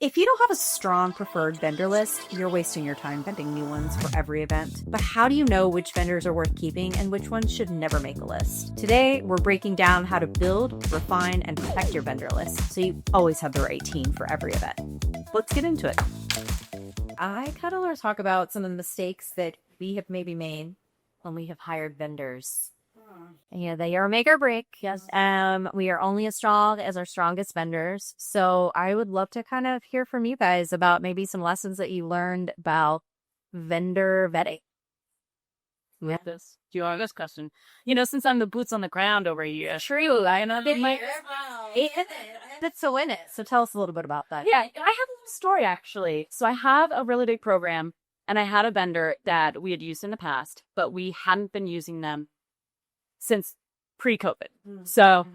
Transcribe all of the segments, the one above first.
If you don't have a strong preferred vendor list, you're wasting your time vetting new ones for every event. But how do you know which vendors are worth keeping and which ones should never make a list? Today, we're breaking down how to build, refine, and protect your vendor list so you always have the right team for every event. Let's get into it. I kind of want to talk about some of the mistakes that we have maybe made when we have hired vendors. Yeah, they are make or break. Yes. We are only as strong as our strongest vendors. So I would love to kind of hear from you guys about maybe some lessons that you learned about vendor vetting. Yeah. This, do you want this question? Since I'm the boots on the ground over here. True. I know they might. That's so in it. So tell us a little bit about that. Yeah, I have a little story actually. So I have a really big program, and I had a vendor that we had used in the past, but we hadn't been using them since pre-COVID. So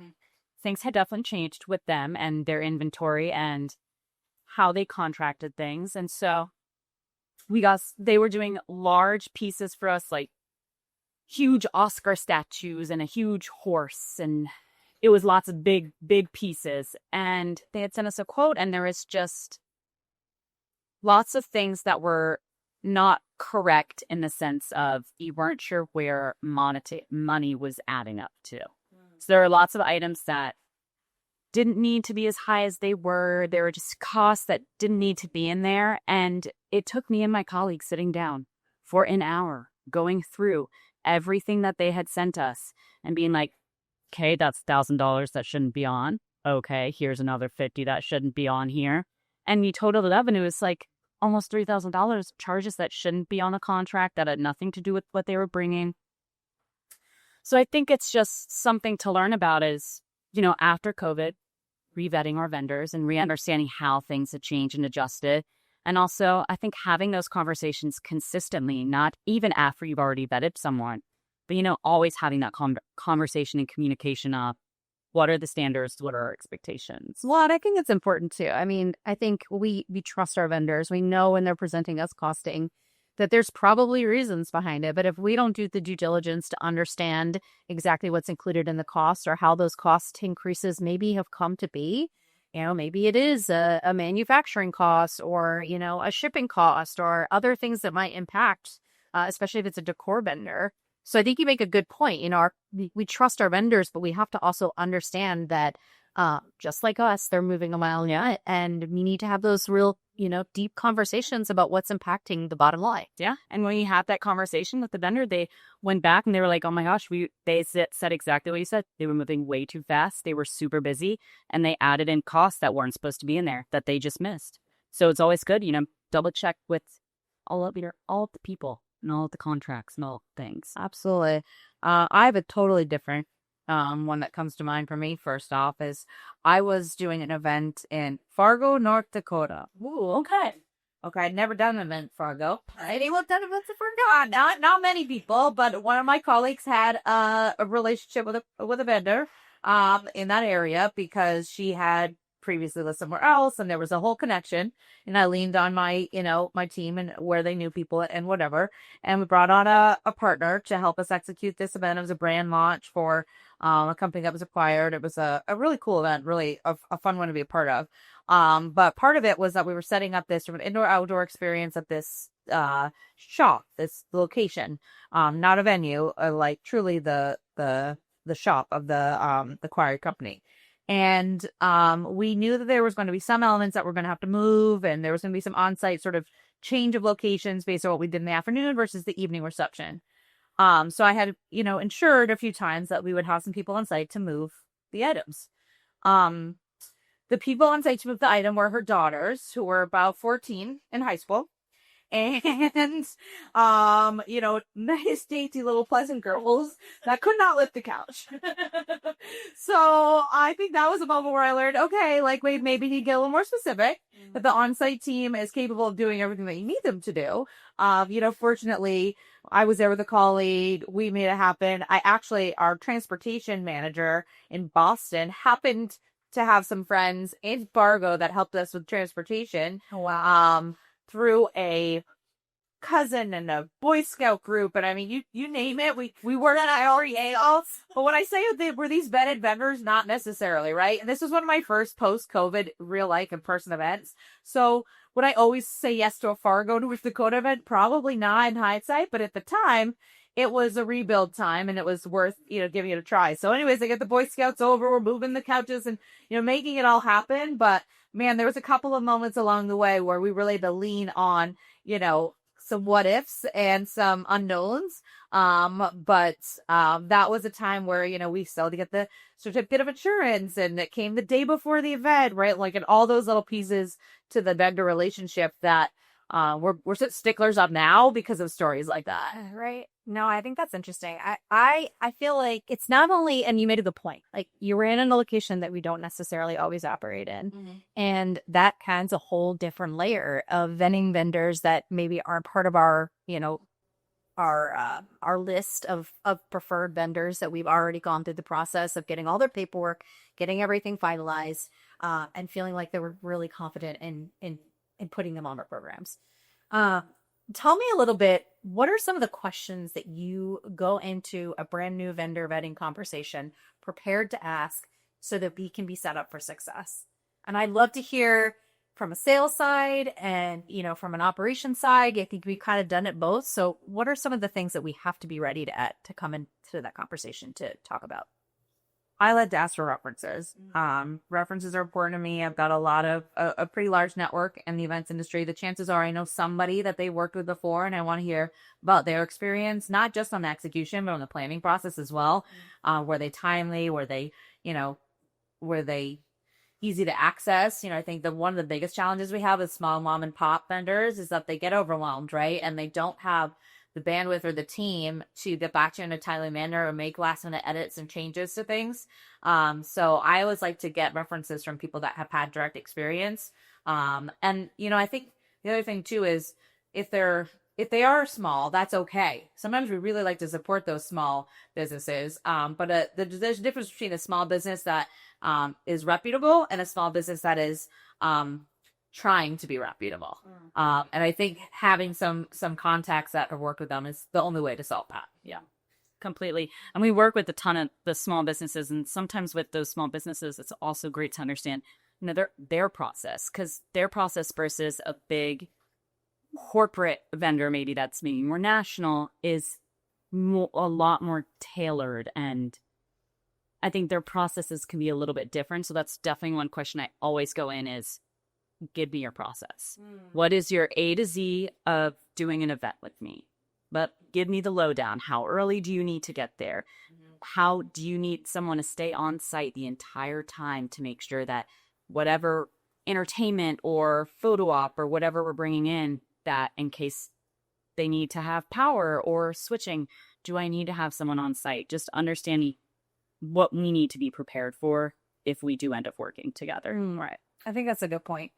things had definitely changed with them and their inventory and how they contracted things. And so they were doing large pieces for us, like huge Oscar statues and a huge horse. And it was lots of big, big pieces. And they had sent us a quote, and there was just lots of things that were not correct in the sense of you weren't sure where money was adding up to. So there are lots of items that didn't need to be as high as they were. There were just costs that didn't need to be in there. And it took me and my colleagues sitting down for an hour, going through everything that they had sent us and being like, okay, that's $1,000 that shouldn't be on. Okay, here's another $50 that shouldn't be on here. And we totaled it up, and it was like almost $3,000 charges that shouldn't be on a contract, that had nothing to do with what they were bringing. So I think it's just something to learn about is, after COVID, re-vetting our vendors and re-understanding how things had changed and adjusted. And also, I think having those conversations consistently, not even after you've already vetted someone, but, always having that conversation and communication of, what are the standards? What are our expectations? Well, and I think it's important too. I mean, I think we trust our vendors. We know when they're presenting us costing that there's probably reasons behind it. But if we don't do the due diligence to understand exactly what's included in the cost or how those cost increases maybe have come to be, maybe it is a manufacturing cost or, a shipping cost or other things that might impact, especially if it's a decor vendor. So I think you make a good point. We trust our vendors, but we have to also understand that just like us, they're moving a mile yet, and we need to have those real, deep conversations about what's impacting the bottom line. Yeah. And when you have that conversation with the vendor, they went back and they were like, oh my gosh, they said exactly what you said. They were moving way too fast. They were super busy, and they added in costs that weren't supposed to be in there that they just missed. So it's always good, double check with all of the people and all of the contracts and all things. Absolutely. I have a totally different one that comes to mind for me. First off is I was doing an event in Fargo, North Dakota. Ooh, okay. Okay, I'd never done an event in Fargo. Anyone done events in Fargo? Not many people, but one of my colleagues had a relationship with a vendor in that area because she had previously lived somewhere else, and there was a whole connection, and I leaned on my team and where they knew people and whatever, and we brought on a partner to help us execute this event. It was a brand launch for a company that was acquired. It was a really cool event, really a fun one to be a part of. But part of it was that we were setting up this sort of indoor-outdoor experience at this shop, this location, not a venue, like truly the shop of the acquired company. And we knew that there was going to be some elements that were going to have to move, and there was going to be some on-site sort of change of locations based on what we did in the afternoon versus the evening reception. So I had, ensured a few times that we would have some people on site to move the items. The people on site to move the item were her daughters, who were about 14 in high school. And, nice, dainty little pleasant girls that could not lift the couch. So I think that was a moment where I learned, okay, like, wait, maybe you get a little more specific, that the on-site team is capable of doing everything that you need them to do. Fortunately, I was there with a colleague. We made it happen. Our transportation manager in Boston happened to have some friends in Fargo that helped us with transportation. Wow. Through a cousin and a Boy Scout group, and I mean, you name it. We were at IREA all. But when I say they were these vetted vendors, not necessarily, right? And this was one of my first post-COVID real life in person events. So would I always say yes to a Fargo North Dakota event? Probably not in hindsight, but at the time, it was a rebuild time and it was worth, giving it a try. So anyways, I get the Boy Scouts over, we're moving the couches and, making it all happen. But man, there was a couple of moments along the way where we really had to lean on, some what ifs and some unknowns. But that was a time where, we still had to get the certificate of insurance and it came the day before the event, right? Like, and all those little pieces to the vendor relationship that we're such sticklers on now because of stories like that. Right. No, I think that's interesting. I feel like it's not only, and you made a good point, like you were in a location that we don't necessarily always operate in. Mm-hmm. And that adds a whole different layer of vending vendors that maybe aren't part of our, our list of preferred vendors that we've already gone through the process of getting all their paperwork, getting everything finalized, and feeling like they were really confident in putting them on our programs. Tell me a little bit, what are some of the questions that you go into a brand new vendor vetting conversation prepared to ask so that we can be set up for success? And I'd love to hear from a sales side and, from an operations side. I think we've kind of done it both. So what are some of the things that we have to be ready to come into that conversation to talk about? I like to ask for references. References are important to me. I've got a pretty large network in the events industry. The chances are I know somebody that they worked with before, and I want to hear about their experience, not just on the execution, but on the planning process as well. Were they timely? Were they easy to access? I think one of the biggest challenges we have with small mom and pop vendors is that they get overwhelmed, right? And they don't have the bandwidth or the team to get back to you in a timely manner or make last minute edits and changes to things. So I always like to get references from people that have had direct experience. And, I think the other thing too is if they are small, that's okay. Sometimes we really like to support those small businesses. But there's a difference between a small business that is reputable and a small business that is trying to be reputable. And I think having some contacts that have worked with them is the only way to solve that. Yeah, completely. And we work with a ton of the small businesses, and sometimes with those small businesses, it's also great to understand, their process, because their process versus a big corporate vendor, maybe that's maybe more national, is a lot more tailored. And I think their processes can be a little bit different. So that's definitely one question I always go in is, give me your process. What is your A to Z of doing an event with me? But give me the lowdown. How early do you need to get there? How do you need someone to stay on site the entire time to make sure that whatever entertainment or photo op or whatever we're bringing in, that in case they need to have power or switching, do I need to have someone on site? Just understanding what we need to be prepared for if we do end up working together. Right. I think that's a good point.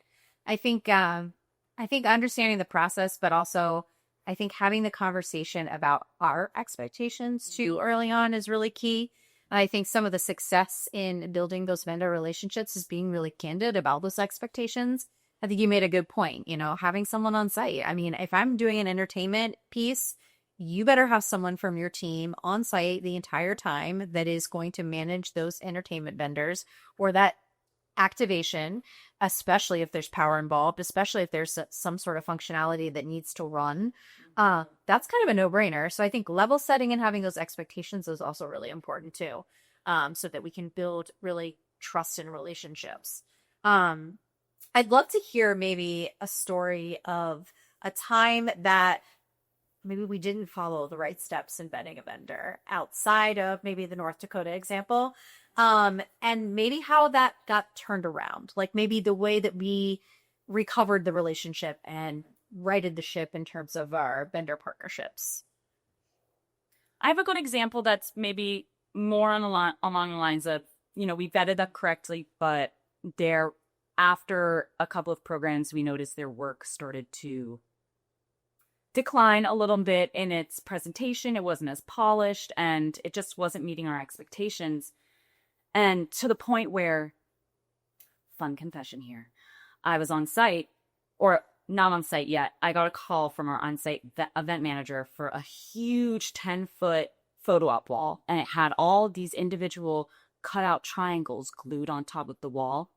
I think understanding the process, but also I think having the conversation about our expectations too early on is really key. I think some of the success in building those vendor relationships is being really candid about those expectations. I think you made a good point, having someone on site. I mean, if I'm doing an entertainment piece, you better have someone from your team on site the entire time that is going to manage those entertainment vendors or that activation, especially if there's power involved, especially if there's some sort of functionality that needs to run. That's kind of a no-brainer. So I think level setting and having those expectations is also really important too, so that we can build really trust in relationships. I'd love to hear maybe a story of a time that maybe we didn't follow the right steps in vetting a vendor outside of maybe the North Dakota example. And maybe how that got turned around, like maybe the way that we recovered the relationship and righted the ship in terms of our vendor partnerships. I have a good example that's maybe more along the lines of, we vetted that correctly, but after a couple of programs, we noticed their work started to decline a little bit in its presentation. It wasn't as polished and it just wasn't meeting our expectations. And to the point where, fun confession here, I was on site, or not on site yet. I got a call from our on-site event manager for a huge 10-foot photo op wall, and it had all these individual cutout triangles glued on top of the wall.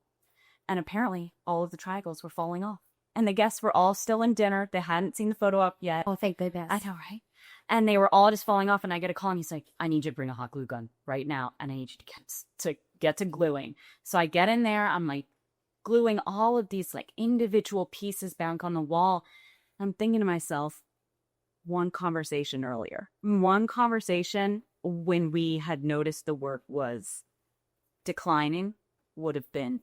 And apparently all of the triangles were falling off. And the guests were all still in dinner. They hadn't seen the photo op yet. Oh, thank goodness. I know, right? And they were all just falling off. And I get a call and he's like, I need you to bring a hot glue gun right now. And I need you to get to gluing. So I get in there. I'm like gluing all of these like individual pieces back on the wall. I'm thinking to myself, one conversation earlier, one conversation when we had noticed the work was declining would have been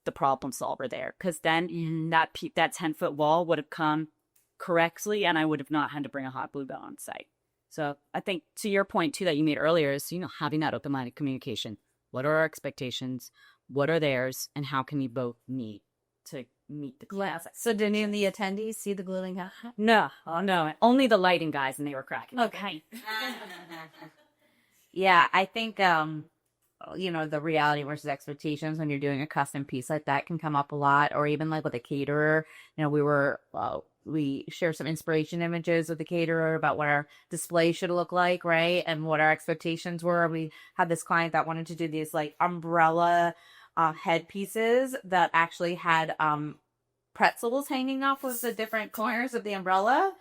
the problem solver there, because then that 10-foot wall would have come correctly and I would have not had to bring a hot glue gun on site. So I think to your point too that you made earlier is, having that open-minded communication. What are our expectations? What are theirs? And how can we both meet to meet the class? So did any of the attendees see the gluing happen? No. Oh no. Only the lighting guys, and they were cracking. Okay. Yeah, I think the reality versus expectations when you're doing a custom piece like that can come up a lot, or even like with a caterer. We share some inspiration images with the caterer about what our display should look like, right? And what our expectations were. We had this client that wanted to do these like umbrella headpieces that actually had pretzels hanging off of the different corners of the umbrella.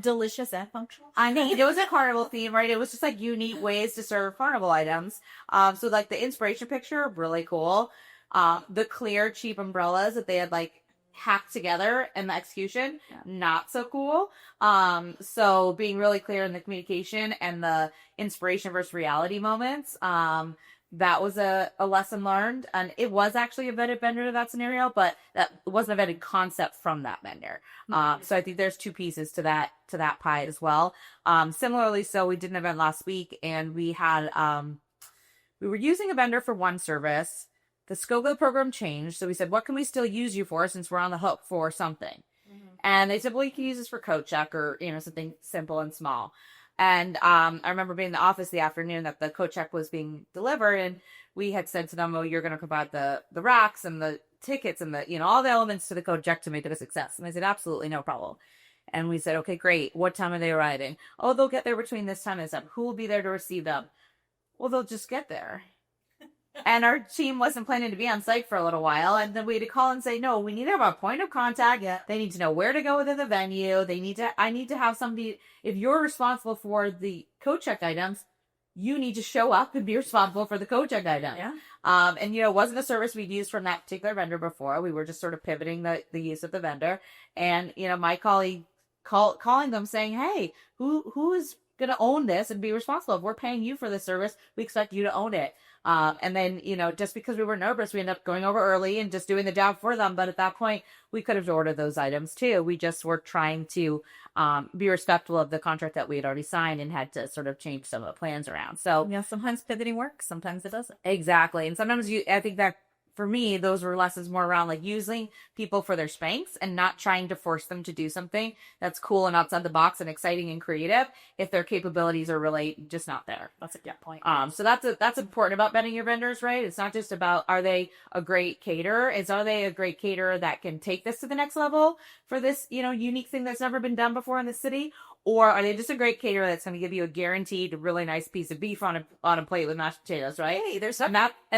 Delicious and functional. I mean, it was a carnival theme, right? It was just like unique ways to serve carnival items. So like the inspiration picture, really cool. The clear, cheap umbrellas that they had like hacked together and the execution, not so cool. So being really clear in the communication and the inspiration versus reality moments, that was a lesson learned. And it was actually a vetted vendor to that scenario, but that wasn't a vetted concept from that vendor. So I think there's two pieces to that pie as well. Similarly, so we did an event last week and we had, we were using a vendor for one service. The scope of the program changed. So we said, what can we still use you for since we're on the hook for something? Mm-hmm. And they said, well, you can use this for coat check or, something simple and small. And I remember being in the office the afternoon that the coat check was being delivered. And we had said to them, oh, you're going to provide the racks and the tickets and the, all the elements to the coat check to make it a success. And they said, absolutely no problem. And we said, okay, great. What time are they arriving? Oh, they'll get there between this time and this time. Who will be there to receive them? Well, they'll just get there. And our team wasn't planning to be on site for a little while. And then we had to call and say, no, we need to have a point of contact. Yeah. They need to know where to go within the venue. I need to have somebody, if you're responsible for the coat check items, you need to show up and be responsible for the coat check item. Yeah. And it wasn't a service we'd used from that particular vendor before. We were just sort of pivoting the use of the vendor. And, my colleague calling them saying, hey, who is going to own this and be responsible? If we're paying you for this service, we expect you to own it. And then, just because we were nervous, we ended up going over early and just doing the job for them. But at that point, we could have ordered those items too. We just were trying to be respectful of the contract that we had already signed and had to sort of change some of the plans around. So sometimes pivoting works, sometimes it doesn't. Exactly. And sometimes I think that for me, those were lessons more around like using people for their strengths and not trying to force them to do something that's cool and outside the box and exciting and creative if their capabilities are really just not there. That's a good point. So that's important about vetting your vendors, right? It's not just about, are they a great caterer? Are they a great caterer that can take this to the next level for this, unique thing that's never been done before in the city? Or are they just a great caterer that's going to give you a guaranteed really nice piece of beef on a plate with mashed potatoes, right? Hey, there's and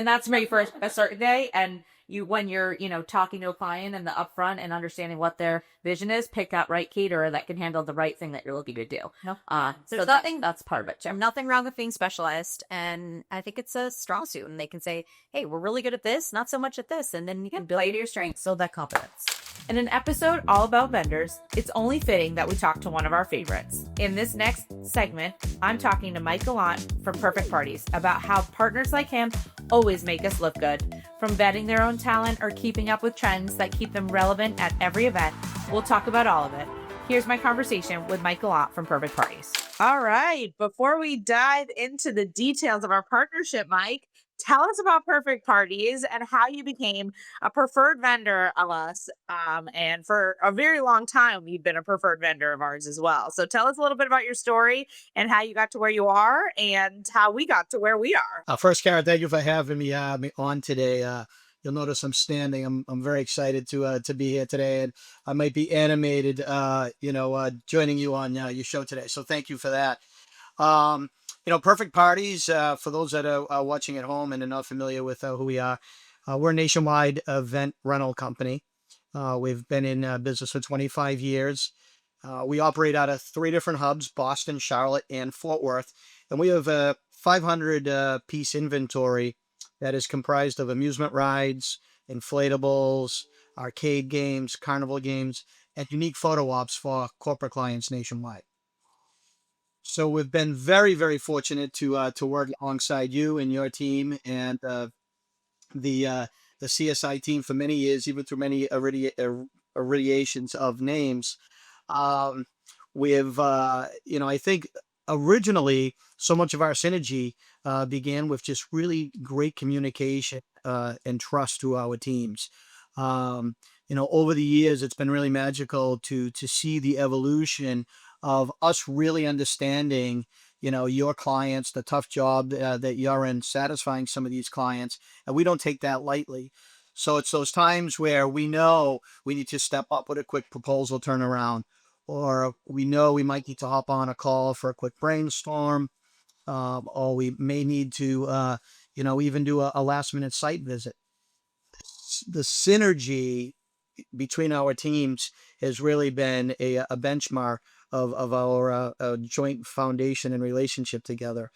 that's made for a certain day. And when you're, talking to a client and the upfront and understanding what their vision is, pick that right caterer that can handle the right thing that you're looking to do. No. So that's part of it. There's nothing wrong with being specialized. And I think it's a strong suit. And they can say, hey, we're really good at this, not so much at this. And then you can play to your strengths, build that confidence. In an episode all about vendors, it's only fitting that we talk to one of our favorites. In this next segment, I'm talking to Mike Gallant from Perfect Parties about how partners like him always make us look good. From vetting their own talent or keeping up with trends that keep them relevant at every event, we'll talk about all of it. Here's my conversation with Mike Gallant from Perfect Parties. All right. Before we dive into the details of our partnership, Mike, tell us about Perfect Parties and how you became a preferred vendor of us. And for a very long time, you've been a preferred vendor of ours as well. So tell us a little bit about your story and how you got to where you are and how we got to where we are. First, Karen, thank you for having me on today. you'll notice I'm standing. I'm very excited to be here today, and I might be animated, joining you on your show today. So thank you for that. Um, Perfect Parties, for those that are watching at home and are not familiar with who we are, we're a nationwide event rental company. We've been in business for 25 years. We operate out of three different hubs: Boston, Charlotte, and Fort Worth. And we have a 500 piece inventory that is comprised of amusement rides, inflatables, arcade games, carnival games, and unique photo ops for corporate clients nationwide. So we've been very, very fortunate to work alongside you and your team, and the uh, the CSI team for many years, even through many irradiations of names. Um, with I think originally so much of our synergy began with just really great communication and trust to our teams. Over the years, it's been really magical to see the evolution of us really understanding, your clients, the tough job that you're in, satisfying some of these clients, and we don't take that lightly. So it's those times where we know we need to step up with a quick proposal turnaround, or we know we might need to hop on a call for a quick brainstorm, or we may need to, even do a last minute site visit. The synergy between our teams has really been a benchmark of our joint foundation and relationship together.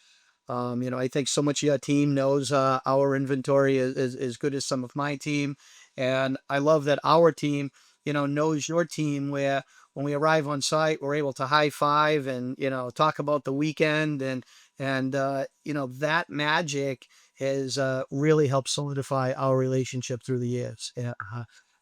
I think so much of your team knows our inventory is as good as some of my team. And I love that our team, knows your team, where when we arrive on site, we're able to high five and, talk about the weekend, and that magic has really helped solidify our relationship through the years. Yeah,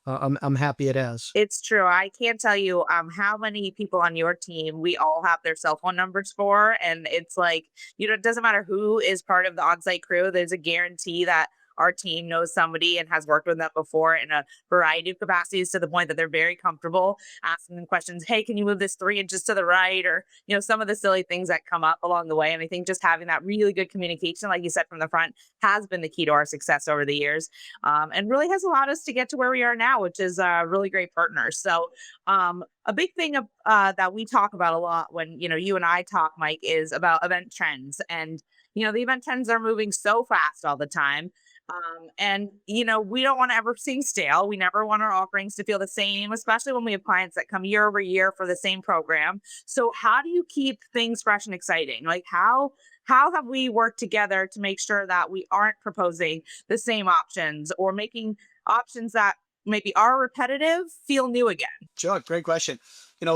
I'm happy it has. It's true. I can't tell you how many people on your team we all have their cell phone numbers for. And it's like, it doesn't matter who is part of the on-site crew, there's a guarantee that our team knows somebody and has worked with them before in a variety of capacities, to the point that they're very comfortable asking them questions. Hey, can you move this 3 inches to the right? Or, some of the silly things that come up along the way. And I think just having that really good communication, like you said, from the front, has been the key to our success over the years, and really has allowed us to get to where we are now, which is really great partners. So a big thing that we talk about a lot when, you and I talk, Mike, is about event trends. And, the event trends are moving so fast all the time. And, we don't want to ever seem stale. We never want our offerings to feel the same, especially when we have clients that come year over year for the same program. So how do you keep things fresh and exciting? Like how have we worked together to make sure that we aren't proposing the same options, or making options that maybe are repetitive feel new again? Sure, great question.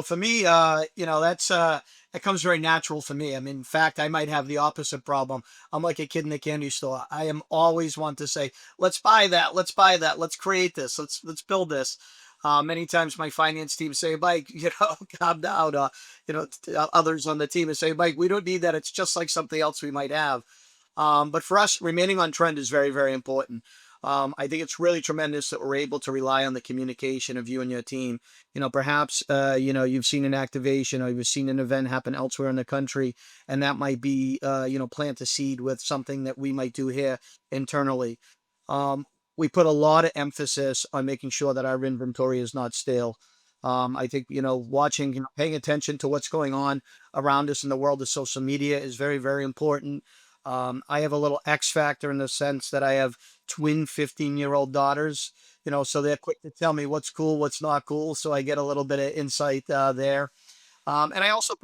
For me, that comes very natural for me. I mean, in fact, I might have the opposite problem. I'm like a kid in the candy store. I am always want to say, "Let's buy that. Let's buy that. Let's create this. Let's build this." Many times, my finance team say, "Mike, calm down." Others on the team say, "Mike, we don't need that. It's just like something else we might have." But for us, remaining on trend is very, very important. I think it's really tremendous that we're able to rely on the communication of you and your team. Perhaps, you've seen an activation, or you've seen an event happen elsewhere in the country, and that might be, plant a seed with something that we might do here internally. We put a lot of emphasis on making sure that our inventory is not stale. I think, watching, paying attention to what's going on around us in the world of social media is very, very important. I have a little X factor in the sense that I have twin 15-year-old daughters, so they're quick to tell me what's cool, what's not cool. So I get a little bit of insight there. And I also,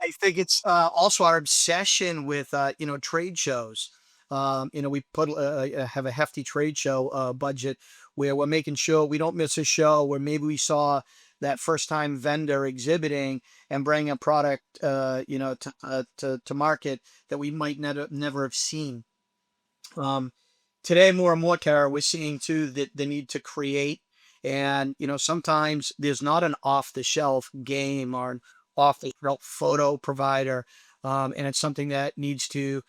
I think it's also our obsession with, trade shows. We have a hefty trade show budget, where we're making sure we don't miss a show where maybe we saw that first time vendor exhibiting and bring a product, to market that we might never have seen. Today, more and more, Kara, we're seeing too that the need to create, and sometimes there's not an off the shelf game or an off the shelf photo provider, and it's something that needs to,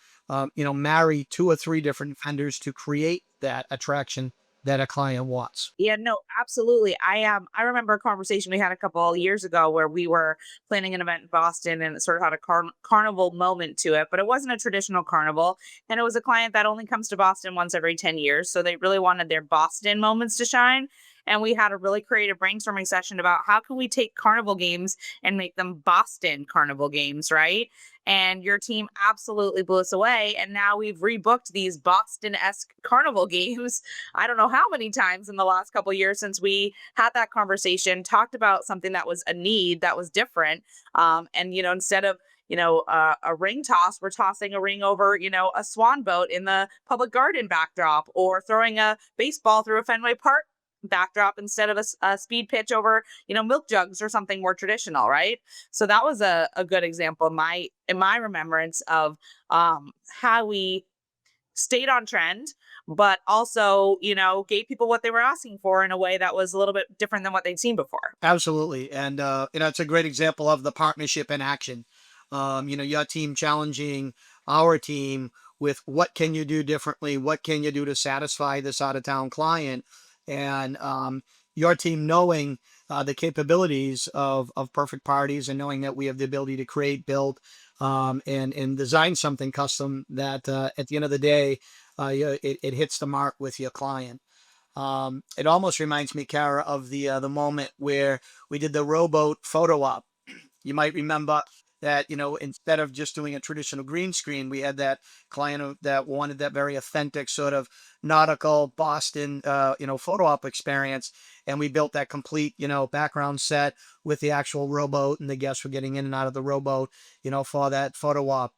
marry two or three different vendors to create that attraction that a client wants. Yeah, no, absolutely. I remember a conversation we had a couple years ago where we were planning an event in Boston and it sort of had a carnival moment to it, but it wasn't a traditional carnival. And it was a client that only comes to Boston once every 10 years. So they really wanted their Boston moments to shine. And we had a really creative brainstorming session about how can we take carnival games and make them Boston carnival games, right? And your team absolutely blew us away. And now we've rebooked these Boston esque carnival games I don't know how many times in the last couple of years since we had that conversation, talked about something that was a need that was different. And, instead of, a ring toss, we're tossing a ring over, a swan boat in the public garden backdrop or throwing a baseball through a Fenway Park backdrop instead of a speed pitch over, milk jugs or something more traditional. Right. So that was a good example in my remembrance of how we stayed on trend, but also, gave people what they were asking for in a way that was a little bit different than what they'd seen before. Absolutely. And, it's a great example of the partnership in action. Your team challenging our team with what can you do differently? What can you do to satisfy this out of town client? And your team knowing the capabilities of Perfect Parties and knowing that we have the ability to create, build, and design something custom that at the end of the day, it hits the mark with your client. It almost reminds me, Kara, of the moment where we did the rowboat photo op. You might remember that, instead of just doing a traditional green screen, we had that client that wanted that very authentic sort of nautical Boston, photo op experience. And we built that complete, background set with the actual rowboat and the guests were getting in and out of the rowboat, for that photo op.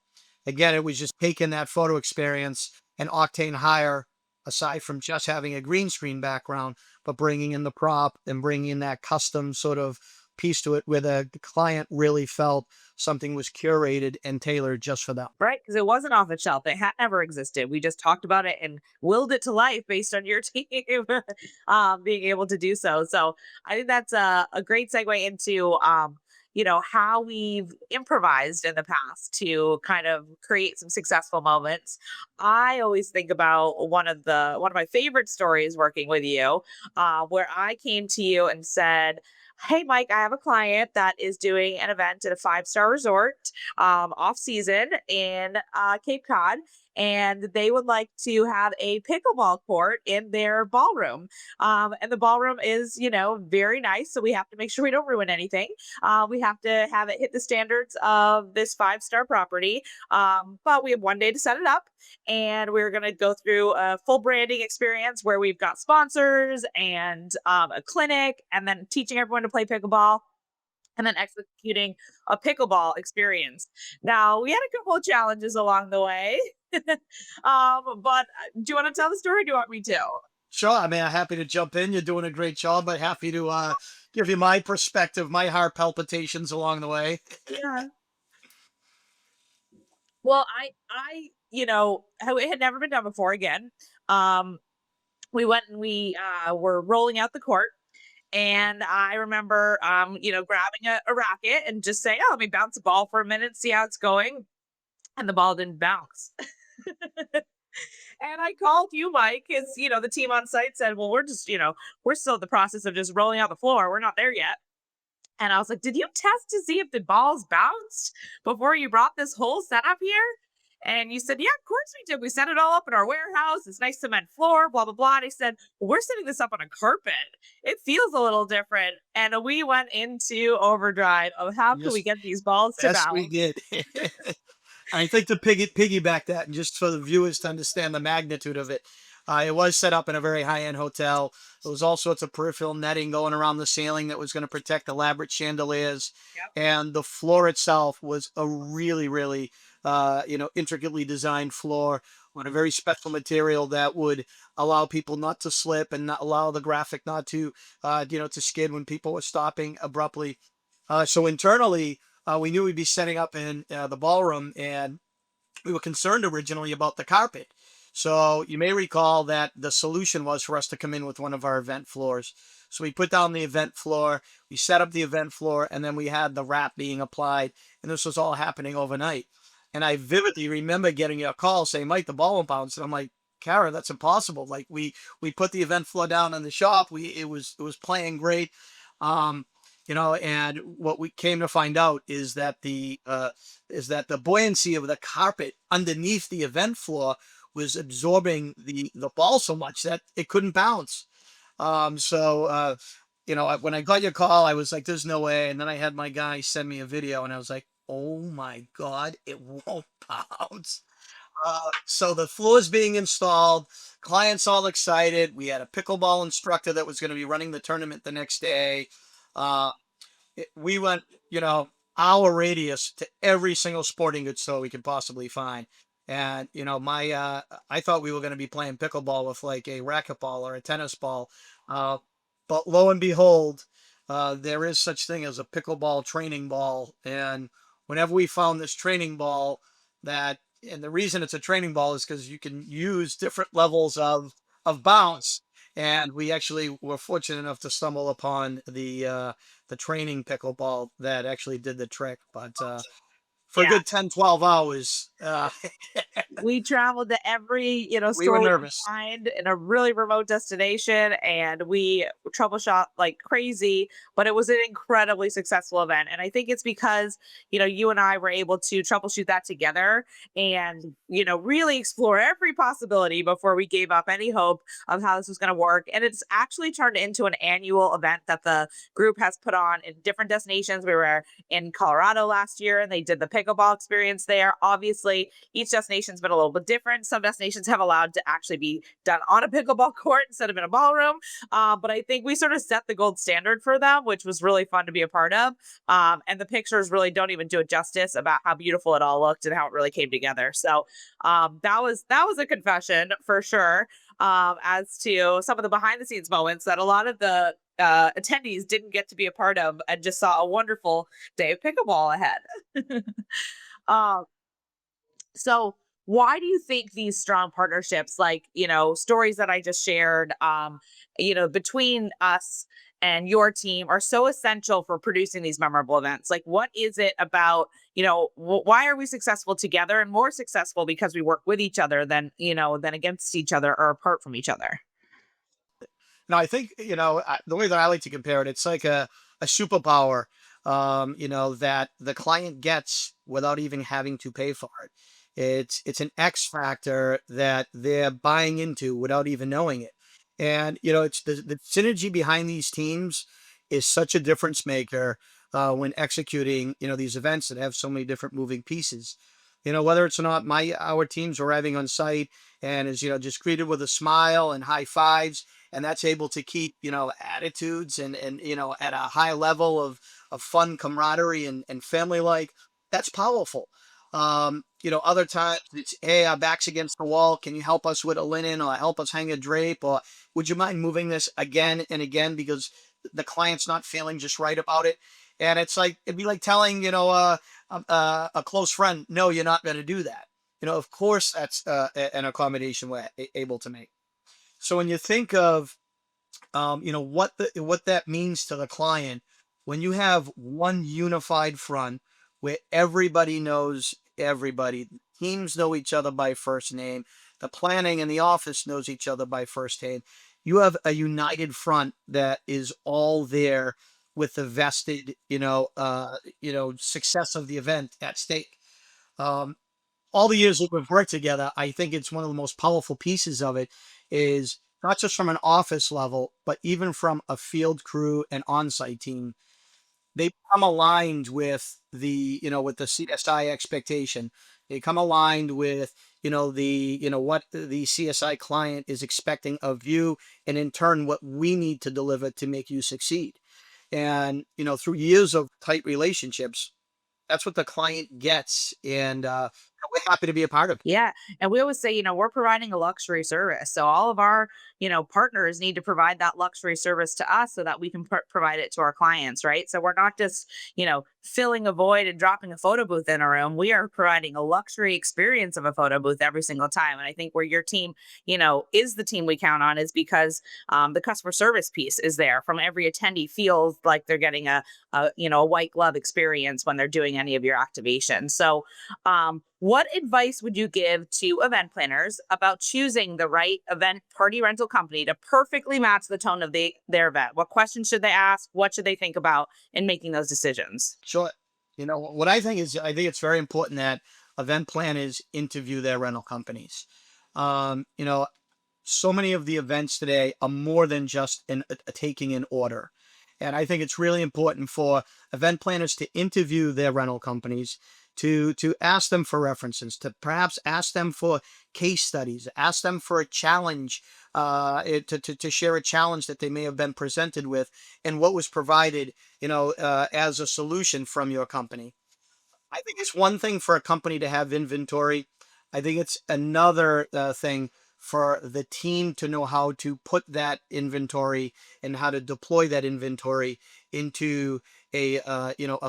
Again, it was just taking that photo experience and octane higher, aside from just having a green screen background, but bringing in the prop and bringing in that custom sort of piece to it where the client really felt something was curated and tailored just for them. Right. Because it wasn't off the shelf. It had never existed. We just talked about it and willed it to life based on your team being able to do so. So I think that's a great segue into, how we've improvised in the past to kind of create some successful moments. I always think about one of my favorite stories working with you, where I came to you and said, "Hey, Mike, I have a client that is doing an event at a five-star resort off season in Cape Cod. And they would like to have a pickleball court in their ballroom. And the ballroom is, very nice. So we have to make sure we don't ruin anything. We have to have it hit the standards of this five-star property. But we have one day to set it up. And we're going to go through a full branding experience where we've got sponsors and a clinic and then teaching everyone to play pickleball and then executing a pickleball experience. Now, we had a couple of challenges along the way, but do you want to tell the story? Or do you want me to? Sure. I mean, I'm happy to jump in. You're doing a great job, but happy to give you my perspective, my heart palpitations along the way. Yeah. Well, it had never been done before again. We went and we were rolling out the court. And I remember, grabbing a racket and just saying, "Oh, let me bounce a ball for a minute, see how it's going." And the ball didn't bounce. And I called you, Mike, because, the team on site said, "Well, we're still in the process of just rolling out the floor. We're not there yet." And I was like, "Did you test to see if the balls bounced before you brought this whole setup here?" And you said, "Yeah, of course we did. We set it all up in our warehouse. It's nice cement floor, blah, blah, blah." And I said, "Well, we're setting this up on a carpet. It feels a little different." And we went into overdrive of how can we Yes, get these balls to yes, we bounce. did. I think to piggyback that, and just for the viewers to understand the magnitude of it, it was set up in a very high end hotel. There was all sorts of peripheral netting going around the ceiling that was going to protect elaborate chandeliers, Yep. and the floor itself was a really, really, intricately designed floor on a very special material that would allow people not to slip and not allow the graphic not to, to skid when people were stopping abruptly. So internally, we knew we'd be setting up in the ballroom, and we were concerned originally about the carpet. So you may recall that the solution was for us to come in with one of our event floors. So we put down the event floor, we set up the event floor, and then we had the wrap being applied. And this was all happening overnight. And I vividly remember getting a call saying, "Mike, the ball won't bounce." And I'm like, Kara, that's impossible. Like we put the event floor down in the shop. It was playing great. Um, and what we came to find out is that the buoyancy of the carpet underneath the event floor was absorbing the ball so much that it couldn't bounce. When I got your call, I was like, "There's no way." And then I had my guy send me a video, and I was like, "Oh my god, it won't bounce." So the floor is being installed. Clients all excited. We had a pickleball instructor that was going to be running the tournament the next day. Uh, we went, hour radius to every single sporting goods store we could possibly find. And, I thought we were going to be playing pickleball with like a racquetball or a tennis ball. Uh, but lo and behold, there is such thing as a pickleball training ball. And whenever we found this training ball and the reason it's a training ball is because you can use different levels of bounce. And we actually were fortunate enough to stumble upon the training pickleball that actually did the trick. But for a Yeah. good 10, 12 hours, We traveled to every, we were store we could nervous. find in a really remote destination, and we troubleshot like crazy, but it was an incredibly successful event. And I think it's because, you and I were able to troubleshoot that together and, really explore every possibility before we gave up any hope of how this was going to work. And it's actually turned into an annual event that the group has put on in different destinations. We were in Colorado last year and they did the pickleball experience there. Obviously, each destination's been a little bit different. Some destinations have allowed to actually be done on a pickleball court instead of in a ballroom. But I think we sort of set the gold standard for them, which was really fun to be a part of. And the pictures really don't even do it justice about how beautiful it all looked and how it really came together. So that was a confession for sure. As to some of the behind the scenes moments that a lot of the attendees didn't get to be a part of and just saw a wonderful day of pickleball ahead. um, so why do you think these strong partnerships, like, stories that I just shared, between us and your team are so essential for producing these memorable events? Like, what is it about, why are we successful together and more successful because we work with each other than against each other or apart from each other? No, I think, the way that I like to compare it, it's like a superpower, that the client gets without even having to pay for it. It's an X factor that they're buying into without even knowing it. And, it's the synergy behind these teams is such a difference maker when executing, these events that have so many different moving pieces. Whether it's or not our teams arriving on site and is, just greeted with a smile and high fives, and that's able to keep attitudes and at a high level of fun camaraderie and family like, that's powerful. Other times it's, hey, our back's against the wall, can you help us with a linen or help us hang a drape, or would you mind moving this again and again because the client's not feeling just right about it. And it's like it'd be like telling a close friend, no, you're not going to do that. Of course that's an accommodation we're able to make. So when you think of what that means to the client, when you have one unified front where everybody knows everybody, teams know each other by first name, the planning and the office knows each other by first name, you have a united front that is all there with the vested success of the event at stake. um, all the years that we've worked together, I think it's one of the most powerful pieces of it is not just from an office level, but even from a field crew and on-site team. They become aligned with the CSI expectation. They come aligned with, what the CSI client is expecting of you, and in turn, what we need to deliver to make you succeed. And, through years of tight relationships, that's what the client gets. And we're happy to be a part of. Yeah. And we always say, we're providing a luxury service. So all of our, partners need to provide that luxury service to us so that we can provide it to our clients. Right. So we're not just, filling a void and dropping a photo booth in a room. We are providing a luxury experience of a photo booth every single time. And I think where your team, is the team we count on is because the customer service piece is there from every attendee feels like they're getting a white glove experience when they're doing any of your activations. So, What advice would you give to event planners about choosing the right event party rental company to perfectly match the tone of their event? What questions should they ask? What should they think about in making those decisions? So, what I think is, I think it's very important that event planners interview their rental companies. You know, so many of the events today are more than just a taking an order. And I think it's really important for event planners to interview their rental companies, to ask them for references, to perhaps ask them for case studies, ask them for a challenge, to share a challenge that they may have been presented with and what was provided, as a solution from your company. I think it's one thing for a company to have inventory. I think it's another thing for the team to know how to put that inventory and how to deploy that inventory into a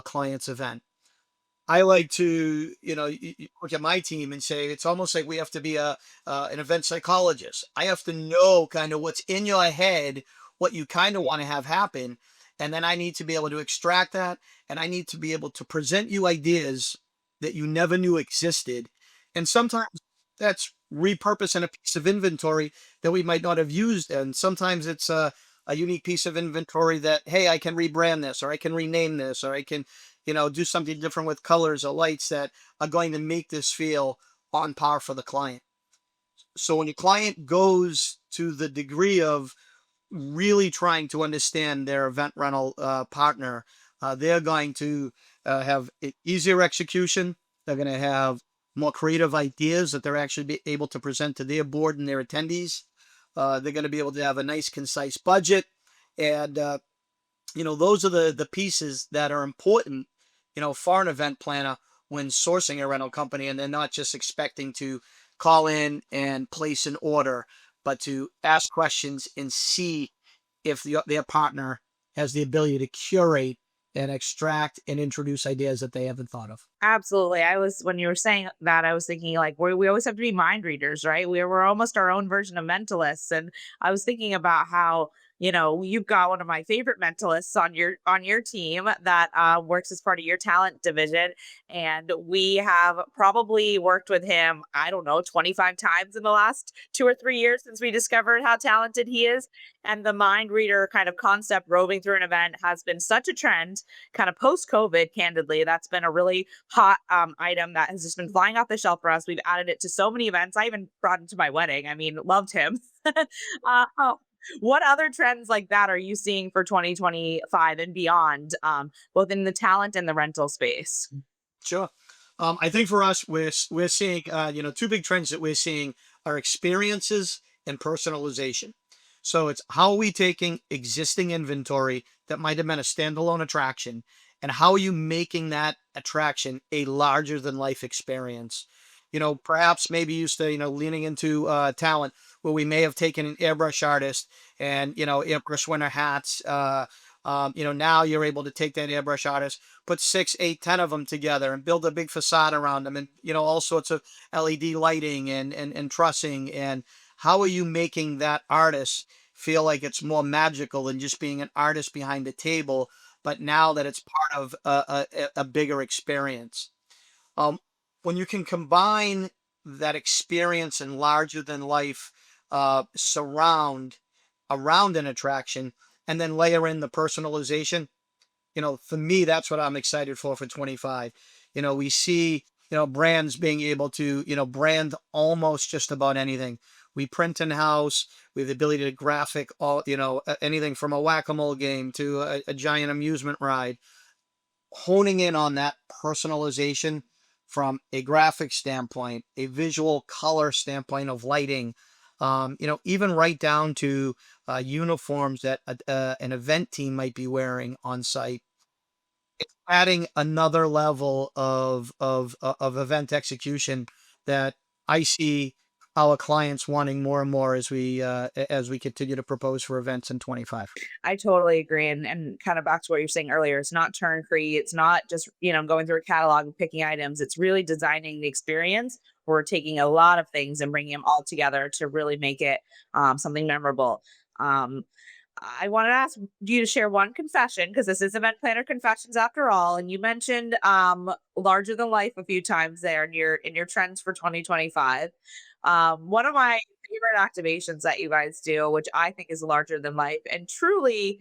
client's event. I like to, look at my team and say it's almost like we have to be an event psychologist. I have to know kind of what's in your head, what you kind of want to have happen, and then I need to be able to extract that, and I need to be able to present you ideas that you never knew existed. And sometimes that's repurposing a piece of inventory that we might not have used, and sometimes it's a unique piece of inventory that, hey, I can rebrand this, or I can rename this, or I can do something different with colors or lights that are going to make this feel on par for the client. So when your client goes to the degree of really trying to understand their event rental partner, they're going to have easier execution. They're going to have more creative ideas that they're actually be able to present to their board and their attendees. They're going to be able to have a nice, concise budget. And those are the pieces that are important, for an event planner when sourcing a rental company, and they're not just expecting to call in and place an order, but to ask questions and see if their partner has the ability to curate and extract and introduce ideas that they haven't thought of. Absolutely. When you were saying that, I was thinking like we always have to be mind readers, right? We're almost our own version of mentalists. And I was thinking about how, you've got one of my favorite mentalists on your team that works as part of your talent division. And we have probably worked with him, I don't know, 25 times in the last 2 or 3 years since we discovered how talented he is. And the mind reader kind of concept roving through an event has been such a trend kind of post COVID, candidly. That's been a really hot item that has just been flying off the shelf for us. We've added it to so many events. I even brought him to my wedding. I mean, loved him. Oh, what other trends like that are you seeing for 2025 and beyond, both in the talent and the rental space? Sure. I think for us, we're seeing two big trends that we're seeing are experiences and personalization. So it's how are we taking existing inventory that might have been a standalone attraction, and how are you making that attraction a larger than life experience? Perhaps maybe used to leaning into talent where we may have taken an airbrush artist and airbrush winter hats. Now you're able to take that airbrush artist, put 6, 8, 10 of them together and build a big facade around them, and all sorts of LED lighting and trussing. And how are you making that artist feel like it's more magical than just being an artist behind a table, but now that it's part of a bigger experience? Um, when you can combine that experience and larger than life surround around an attraction, and then layer in the personalization, for me, that's what I'm excited for 25. We see, brands being able to, brand almost just about anything. We print in house. We have the ability to graphic all, anything from a whack-a-mole game to a giant amusement ride. Honing in on that personalization from a graphic standpoint, a visual color standpoint of lighting, even right down to uniforms that an event team might be wearing on site. It's adding another level of event execution that I see our clients wanting more and more as we continue to propose for events in 25. I totally agree. And kind of back to what you're saying earlier, it's not turnkey. It's not just, going through a catalog and picking items. It's really designing the experience. We're taking a lot of things and bringing them all together to really make it something memorable. Um, I wanted to ask you to share one confession because this is event planner confessions after all. And you mentioned larger than life a few times there in your trends for 2025. One of my favorite activations that you guys do, which I think is larger than life and truly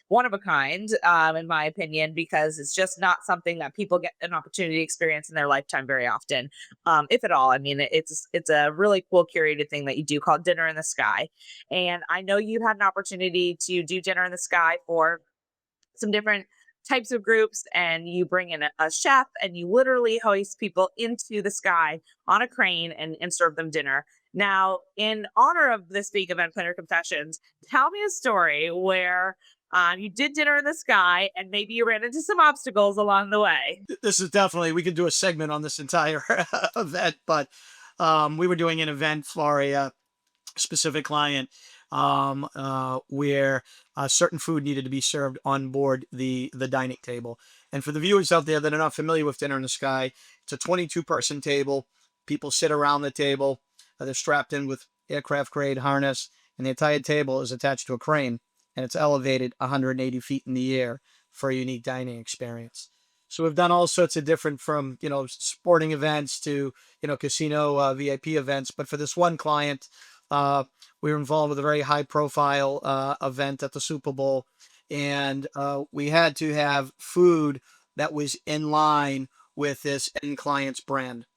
one of a kind, in my opinion, because it's just not something that people get an opportunity to experience in their lifetime very often, if at all. I mean, it's a really cool curated thing that you do called Dinner in the Sky, and I know you had an opportunity to do Dinner in the Sky for some different types of groups, and you bring in a chef and you literally hoist people into the sky on a crane and serve them dinner. Now, in honor of this being Event Planner Confessions, tell me a story where you did Dinner in the Sky and maybe you ran into some obstacles along the way. This is definitely, we could do a segment on this entire event, but we were doing an event for a specific client where certain food needed to be served on board the dining table. And for the viewers out there that are not familiar with Dinner in the Sky, it's a 22-person table. People sit around the table. They're strapped in with aircraft grade harness, and the entire table is attached to a crane, and it's elevated 180 feet in the air for a unique dining experience. So we've done all sorts of different, from sporting events to casino VIP events. But for this one client, we were involved with a very high profile event at the Super Bowl, and we had to have food that was in line with this end client's brand.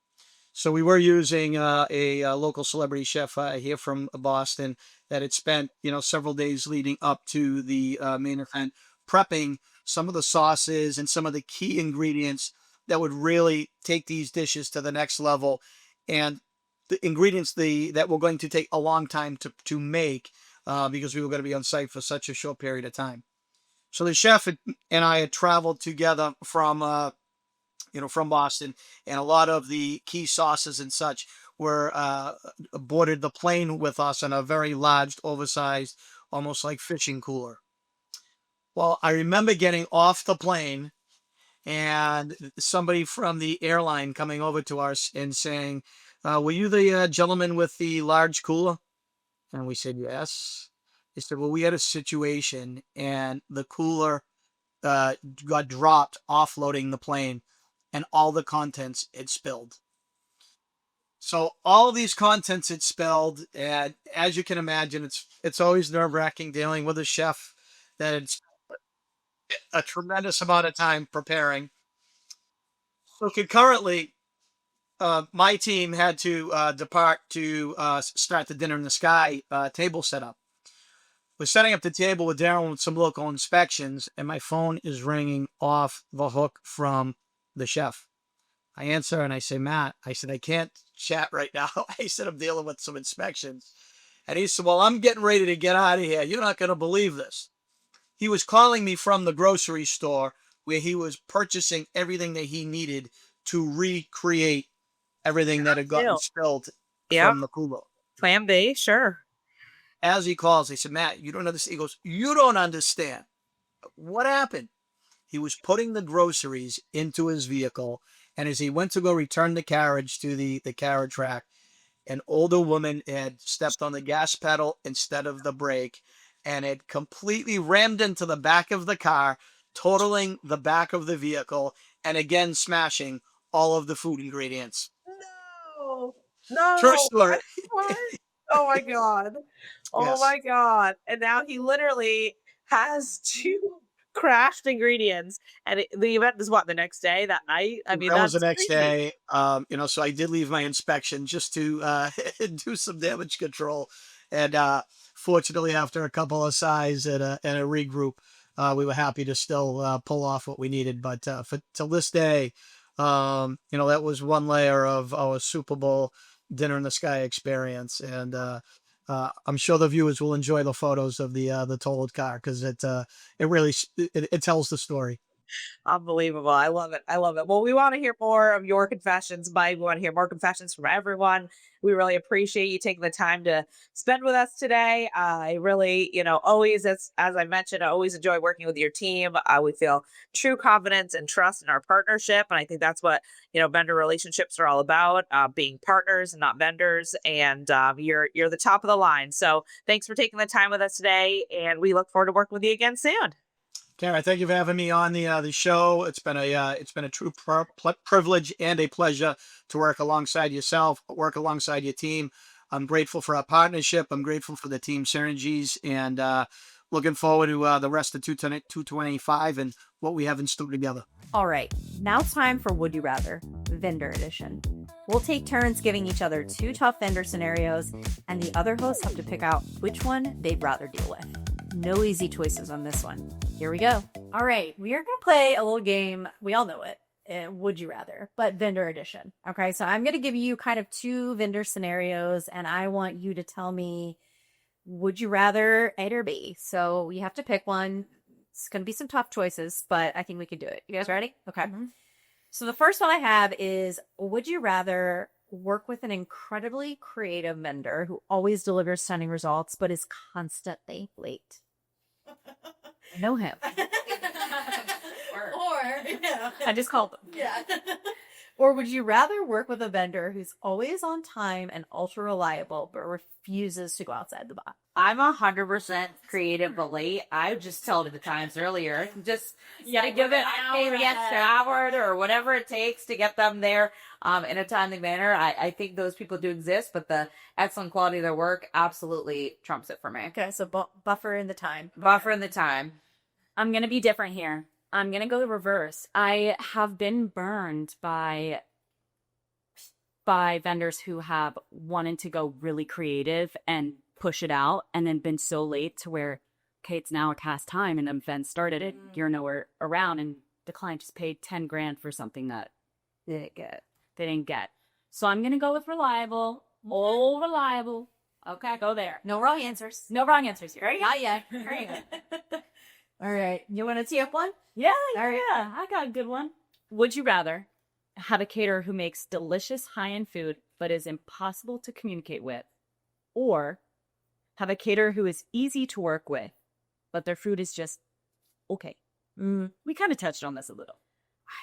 So we were using a local celebrity chef here from Boston that had spent several days leading up to the main event prepping some of the sauces and some of the key ingredients that would really take these dishes to the next level, and the ingredients that were going to take a long time to make because we were going to be on site for such a short period of time. So the chef and I had traveled together from Boston, and a lot of the key sauces and such were boarded the plane with us in a very large, oversized, almost like fishing cooler. Well, I remember getting off the plane and somebody from the airline coming over to us and saying, "Were you the gentleman with the large cooler?" And we said, "Yes." They said, "Well, we had a situation, and the cooler got dropped offloading the plane, and all the contents had spilled." So all these contents had spilled, and as you can imagine, it's always nerve wracking dealing with a chef that had a tremendous amount of time preparing. So concurrently, my team had to depart to start the Dinner in the Sky table setup. We're setting up the table with Darren with some local inspections, and my phone is ringing off the hook from the chef. I answer and I say, "Matt," I said, "I can't chat right now." I said, "I'm dealing with some inspections." And he said, "Well, I'm getting ready to get out of here. You're not going to believe this." He was calling me from the grocery store where he was purchasing everything that he needed to recreate everything that had gotten Still. spilled Yep. from the cooler. Plan B, sure. As he calls, he said, "Matt, you don't understand." He goes, "You don't understand. What happened?" He was putting the groceries into his vehicle, and as he went to go return the carriage to the carriage rack, an older woman had stepped on the gas pedal instead of the brake and had completely rammed into the back of the car, totaling the back of the vehicle, and again smashing all of the food ingredients. No, True no. story. What? Oh my god. Oh Yes. my god. And now he literally has 2 crashed ingredients, and the event is what, the next day, that night? I mean, That was the that's next crazy. day. So I did leave my inspection just to do some damage control. And fortunately, after a couple of sighs and a regroup, we were happy to still pull off what we needed. But for till this day, that was one layer of our Super Bowl Dinner in the Sky experience. And I'm sure the viewers will enjoy the photos of the totaled car because it really it tells the story. Unbelievable. I love it. I love it. Well, we want to hear more of your confessions, Mike. We want to hear more confessions from everyone. We really appreciate you taking the time to spend with us today. I really, always, as I mentioned, I always enjoy working with your team. We feel true confidence and trust in our partnership. And I think that's what, vendor relationships are all about, being partners and not vendors. And you're the top of the line. So thanks for taking the time with us today. And we look forward to working with you again soon. Kara, thank you for having me on the show. It's been a true privilege and a pleasure to work alongside yourself, work alongside your team. I'm grateful for our partnership. I'm grateful for the team synergies, and looking forward to the rest of 225 and what we have in store together. All right, now time for Would You Rather, Vendor Edition. We'll take turns giving each other 2 tough vendor scenarios, and the other hosts have to pick out which one they'd rather deal with. No easy choices on this one. Here we go. All right, we are going to play a little game. We all know it. Would you rather, but vendor edition. Okay, so I'm going to give you kind of 2 vendor scenarios, and I want you to tell me, would you rather A or B? So you have to pick one. It's going to be some tough choices, but I think we can do it. You guys ready? Okay. Mm-hmm. So the first one I have is, would you rather work with an incredibly creative vendor who always delivers stunning results, but is constantly late? I know him. I just called them. Yeah. Or would you rather work with a vendor who's always on time and ultra reliable, but refuses to go outside the box? I'm 100% creative but late. I just told it the times earlier. Just gotta give it maybe extra hour or whatever it takes to get them there in a timely manner. I think those people do exist, but the excellent quality of their work absolutely trumps it for me. Okay, so buffer in the time. Buffer in the time. I'm going to be different here. I'm going to go the reverse. I have been burned by vendors who have wanted to go really creative and push it out and then been so late to where, okay, it's now a cast time and an event started it. You're nowhere around and the client just paid 10 grand for something that they didn't get. So I'm going to go with reliable. All reliable. Okay, go there. No wrong answers. No wrong answers here. Not yet. All right. You want to tee up one? Yeah, I got a good one. Would you rather have a caterer who makes delicious high-end food but is impossible to communicate with, or have a caterer who is easy to work with but their food is just okay? We kind of touched on this a little.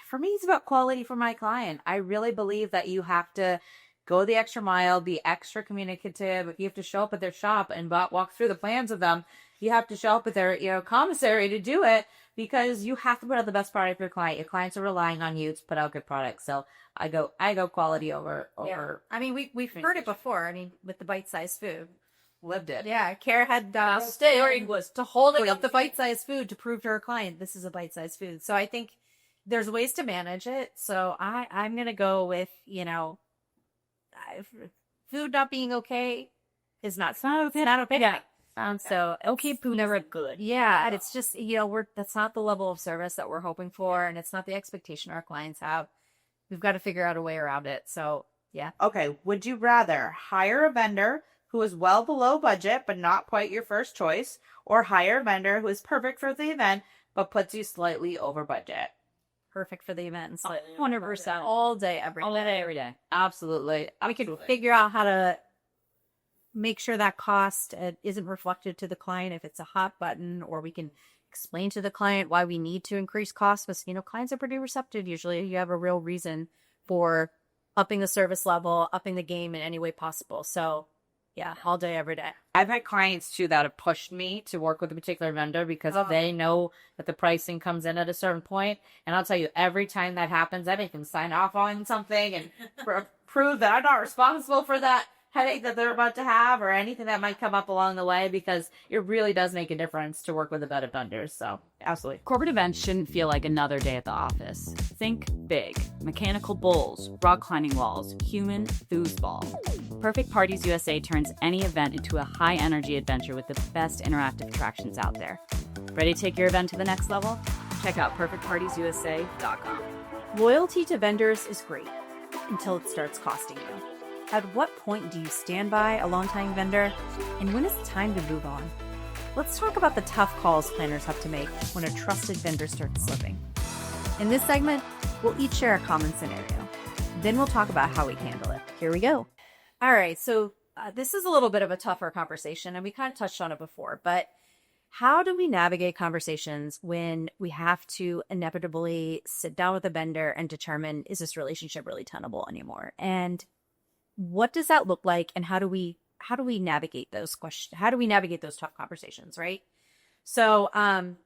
For me, it's about quality for my client. I really believe that you have to go the extra mile, be extra communicative. If you have to show up at their shop and walk through the plans with them, you have to show up at their commissary to do it, because you have to put out the best product for your client. Your clients are relying on you to put out good products. So I go quality over. Yeah. I mean, we've heard it before. I mean, with the bite-sized food. Lived it. Yeah, Kara had was to hold up the bite-sized food to prove to her client this is a bite-sized food. So I think there's ways to manage it. So I'm gonna go with food not being okay is not okay. Yeah. So okay, food never good. Yeah, and it's just that's not the level of service that we're hoping for, and it's not the expectation our clients have. We've got to figure out a way around it. So yeah. Okay. Would you rather hire a vendor who is well below budget but not quite your first choice, or hire a vendor who is perfect for the event but puts you slightly over budget? Perfect for the event. 100%. All day, every day. Absolutely. We could figure out how to make sure that cost isn't reflected to the client if it's a hot button, or we can explain to the client why we need to increase costs. Because, clients are pretty receptive. Usually you have a real reason for upping the service level, upping the game in any way possible. So yeah, all day, every day. I've had clients too that have pushed me to work with a particular vendor because they know that the pricing comes in at a certain point. And I'll tell you, every time that happens, I make them sign off on something and prove that I'm not responsible for that headache that they're about to have or anything that might come up along the way, because it really does make a difference to work with a better vendor. So absolutely. Corporate events shouldn't feel like another day at the office. Think big. Mechanical bulls, rock climbing walls, human foosball. Perfect Parties USA turns any event into a high-energy adventure with the best interactive attractions out there. Ready to take your event to the next level? Check out perfectpartiesusa.com. Loyalty to vendors is great until it starts costing you. At what point do you stand by a longtime vendor, and when is it time to move on? Let's talk about the tough calls planners have to make when a trusted vendor starts slipping. In this segment, we'll each share a common scenario. Then we'll talk about how we handle it. Here we go. All right, so this is a little bit of a tougher conversation, and we kind of touched on it before, but how do we navigate conversations when we have to inevitably sit down with a vendor and determine, is this relationship really tenable anymore? And what does that look like? And how do we navigate those questions? How do we navigate those tough conversations, right? So I'm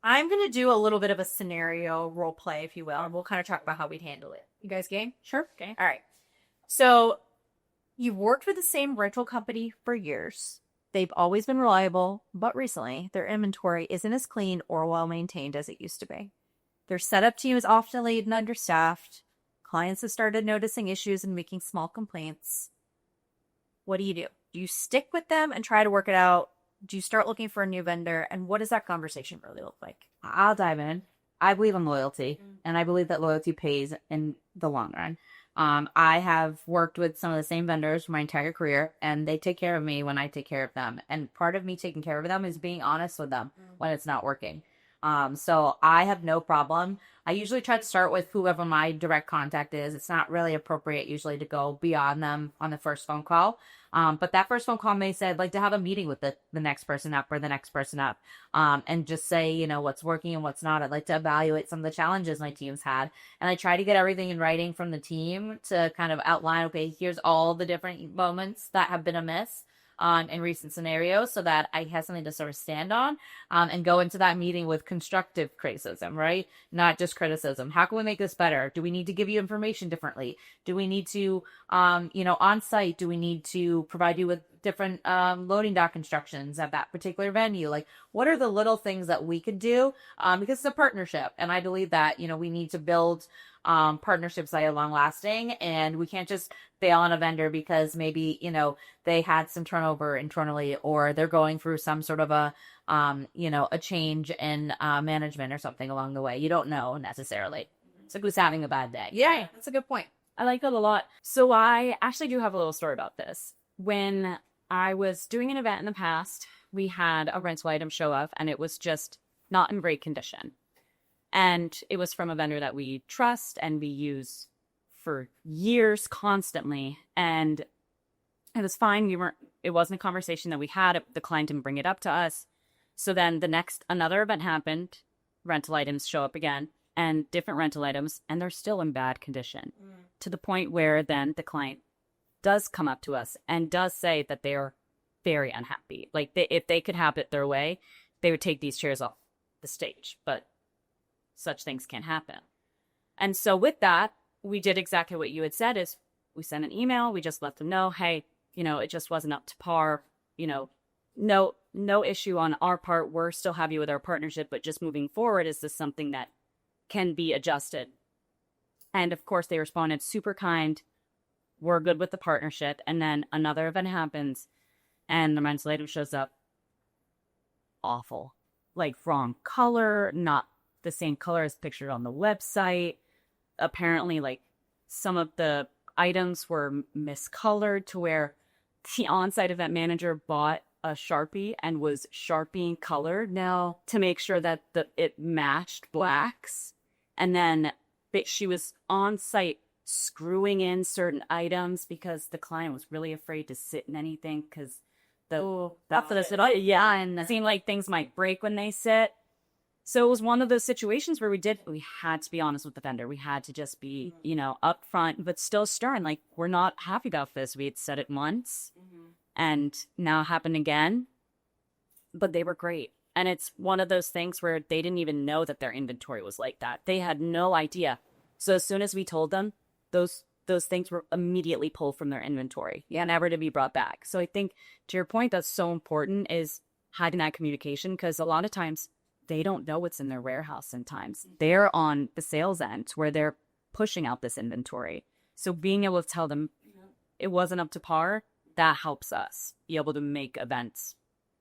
going to do a little bit of a scenario role play, if you will, and we'll kind of talk about how we'd handle it. You guys game? Sure. Okay. All right. So you've worked with the same rental company for years. They've always been reliable, but recently their inventory isn't as clean or well maintained as it used to be. Their setup team is often late and understaffed. Clients have started noticing issues and making small complaints. What do? Do you stick with them and try to work it out? Do you start looking for a new vendor? And what does that conversation really look like? I'll dive in. I believe in loyalty, and I believe that loyalty pays in the long run. I have worked with some of the same vendors for my entire career, and they take care of me when I take care of them. And part of me taking care of them is being honest with them when it's not working. So I have no problem. I usually try to start with whoever my direct contact is. It's not really appropriate usually to go beyond them on the first phone call. But that first phone call may say, I'd like to have a meeting with the next person up or the next person up, and just say, what's working and what's not. I'd like to evaluate some of the challenges my team's had. And I try to get everything in writing from the team to kind of outline, okay, here's all the different moments that have been amiss in recent scenarios, so that I have something to sort of stand on, and go into that meeting with constructive criticism, right? Not just criticism. How can we make this better? Do we need to give you information differently? Do we need to, on site, do we need to provide you with different loading dock instructions at that particular venue? Like, what are the little things that we could do? Because it's a partnership, and I believe that, we need to build partnerships that are long lasting, and we can't just bail on a vendor because maybe, they had some turnover internally, or they're going through some sort of a change in management or something along the way. You don't know necessarily. So who's having a bad day? Yeah, that's a good point. I like that a lot. So I actually do have a little story about this. When I was doing an event in the past, we had a rental item show up, and it was just not in great condition. And it was from a vendor that we trust and we use for years constantly. And it was fine. It wasn't a conversation that we had. The client didn't bring it up to us. So then another event happened. Rental items show up again, and different rental items, and they're still in bad condition, to the point where then the client does come up to us and does say that they are very unhappy. Like, if they could have it their way, they would take these chairs off the stage, but such things can't happen. And so with that, we did exactly what you had said, is we sent an email. We just let them know, hey, it just wasn't up to par. No issue on our part. We're still happy with our partnership, but just moving forward, is this something that can be adjusted? And of course, they responded super kind. We're good with the partnership. And then another event happens, and the rental item shows up awful, like wrong color, not the same color as pictured on the website. Apparently, like, some of the items were miscolored to where the on-site event manager bought a Sharpie and was Sharpieing color now to make sure that it matched blacks. And then she was on site screwing in certain items because the client was really afraid to sit in anything because and it seemed like things might break when they sit. So it was one of those situations where we had to be honest with the vendor. We had to just be, upfront, but still stern. Like, we're not happy about this. We had said it once, and now it happened again, but they were great. And it's one of those things where they didn't even know that their inventory was like that. They had no idea. So as soon as we told them, those things were immediately pulled from their inventory, never to be brought back. So I think, to your point, that's so important, is having that communication, because a lot of times they don't know what's in their warehouse sometimes. They're on the sales end where they're pushing out this inventory. So being able to tell them it wasn't up to par, that helps us be able to make events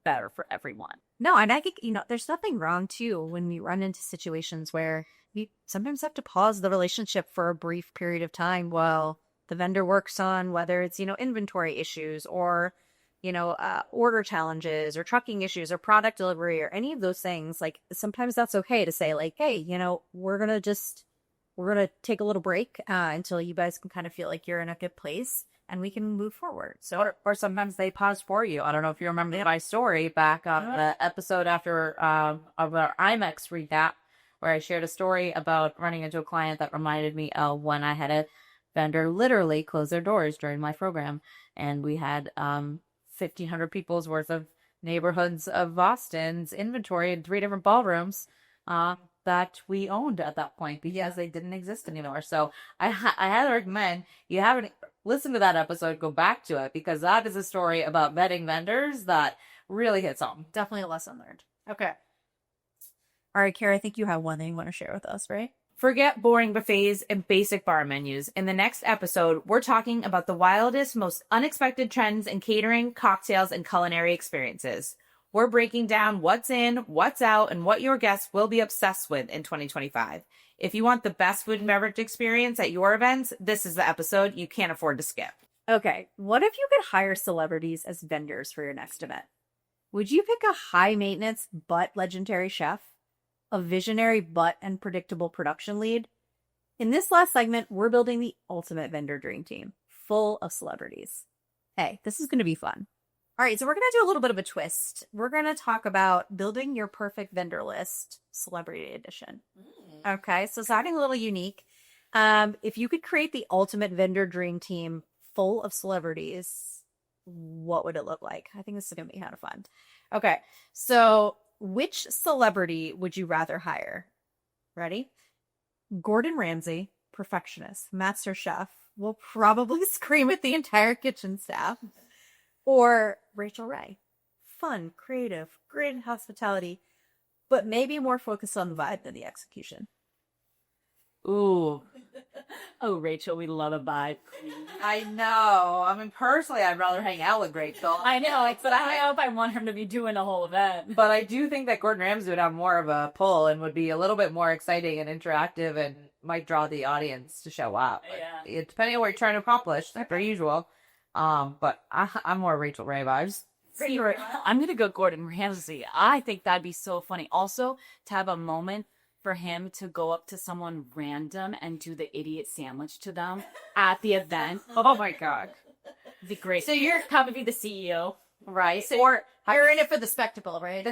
better for everyone. No, and I think, there's nothing wrong, too, when you run into situations where you sometimes have to pause the relationship for a brief period of time while the vendor works on whether it's, inventory issues or order challenges or trucking issues or product delivery or any of those things, like sometimes that's okay to say like, hey, we're going to take a little break until you guys can kind of feel like you're in a good place and we can move forward. So, or sometimes they pause for you. I don't know if you remember my story back on the episode after of our IMEX recap, where I shared a story about running into a client that reminded me of when I had a vendor literally close their doors during my program. And we had 1,500 people's worth of neighborhoods of Boston's inventory in 3 different ballrooms that we owned at that point because they didn't exist anymore. So I had to recommend you haven't listened to that episode, go back to it, because that is a story about vetting vendors that really hits home. Definitely a lesson learned. Okay. All right, Kara, I think you have one thing you want to share with us, right? Forget boring buffets and basic bar menus. In the next episode, we're talking about the wildest, most unexpected trends in catering, cocktails, and culinary experiences. We're breaking down what's in, what's out, and what your guests will be obsessed with in 2025. If you want the best food and beverage experience at your events, this is the episode you can't afford to skip. Okay, what if you could hire celebrities as vendors for your next event? Would you pick a high-maintenance but legendary chef? A visionary but unpredictable production lead? In this last segment, we're building the ultimate vendor dream team, full of celebrities. Hey, this is going to be fun. All right, so we're going to do a little bit of a twist. We're going to talk about building your perfect vendor list, celebrity edition. Okay, so something a little unique. If you could create the ultimate vendor dream team full of celebrities, what would it look like? I think this is going to be kind of fun. Okay, so which celebrity would you rather hire? Ready? Gordon Ramsay, perfectionist, master chef, will probably scream at the entire kitchen staff. Or Rachel Ray, fun, creative, great in hospitality, but maybe more focused on the vibe than the execution. Ooh. Oh, Rachel, we love a vibe. I know. I mean, personally, I'd rather hang out with Rachel. I know, but I don't know if I want him to be doing a whole event. But I do think that Gordon Ramsay would have more of a pull and would be a little bit more exciting and interactive and might draw the audience to show up. Yeah. Depending on what you're trying to accomplish, per usual. But I'm more Rachel Ray vibes. I'm going to go Gordon Ramsay. I think that'd be so funny. Also, to have a moment for him to go up to someone random and do the idiot sandwich to them at the event. Oh my God. It'd be great. So you're coming to be the CEO, right? So or you're in it for the spectacle, right?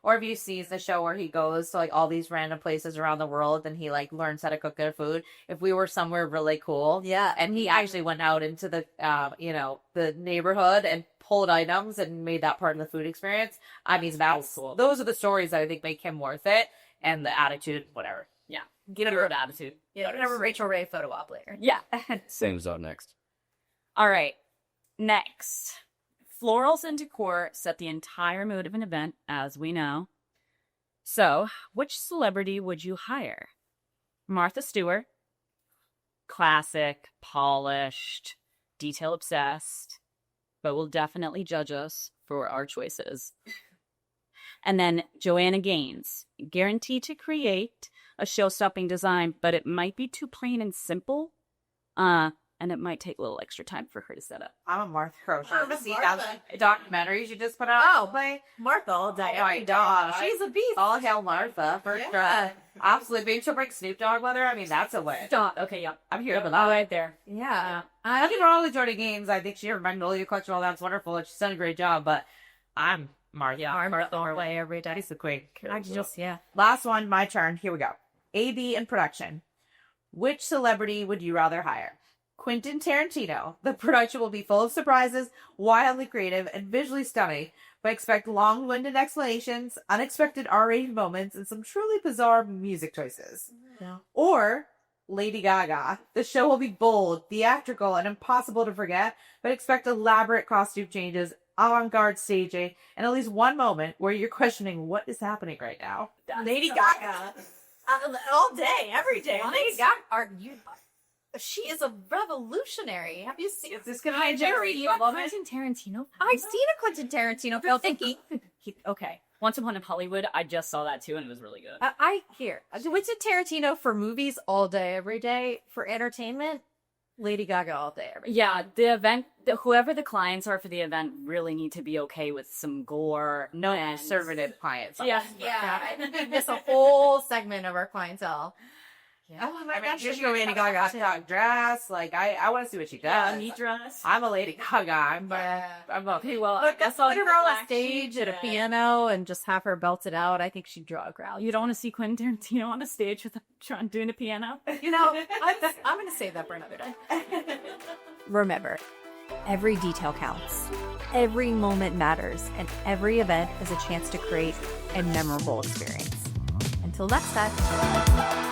Or if you see the show where he goes to like all these random places around the world and he like learns how to cook their food. If we were somewhere really cool, and he actually went out into the the neighborhood and pulled items and made that part of the food experience. I mean, that's cool. Those are the stories that I think make him worth it, and the attitude, whatever. Yeah, get a good attitude. Yeah, whatever Rachel Ray photo op later. Yeah. Same's up next. All right, next. Florals and decor set the entire mood of an event, as we know. So, which celebrity would you hire? Martha Stewart, classic, polished, detail obsessed, but will definitely judge us for our choices. And then Joanna Gaines, guaranteed to create a show-stopping design, but it might be too plain and simple. And it might take a little extra time for her to set up. I'm a Martha Croce. See that documentary she just put out? Oh, play Martha all day. Oh my God. She's a beast. All hail Martha. For sure. Absolutely. Maybe she'll bring Snoop Dogg with her. I mean, that's a win. Stop. Okay, yeah. I'm here for All that. right there. Yeah. I think all the Jordan Games, I think her Magnolia collection, all that's wonderful. She's done a great job, but I'm Martha. Yeah, I'm Martha all way every day. She's the queen. I just, Last one, my turn. Here we go. AB and production. Which celebrity would you rather hire? Quentin Tarantino. The production will be full of surprises, wildly creative, and visually stunning, but expect long-winded explanations, unexpected R-rated moments, and some truly bizarre music choices. Yeah. Or Lady Gaga. The show will be bold, theatrical, and impossible to forget, but expect elaborate costume changes, avant-garde staging, and at least one moment where you're questioning what is happening right now. Lady Gaga. All day, every day. Lady Gaga. She is a revolutionary. Have you seen? Is this going to be a Jerry? Quentin Tarantino? I've seen a Quentin Tarantino film. Okay. Once Upon in Hollywood, I just saw that too, and it was really good. I hear Quentin Tarantino for movies all day, every day for entertainment. Lady Gaga all day. Yeah, the event, whoever the clients are for the event really need to be okay with some gore. No and- conservative clients. Yeah. It's a whole segment of our clientele. Oh my gosh, just go Lady Gaga dog dress. Like I want to see what she does. Neat dress. I'm a Lady Gaga. I'm Okay, well, I Look, guess I'll I'll put her on a stage at a piano and just have her belt it out. I think she'd draw a crowd. You don't want to see Quentin Tarantino on a stage with Tron doing a piano? You know, I'm going to save that for another day. Remember, every detail counts. Every moment matters, and every event is a chance to create a memorable experience. Until next time.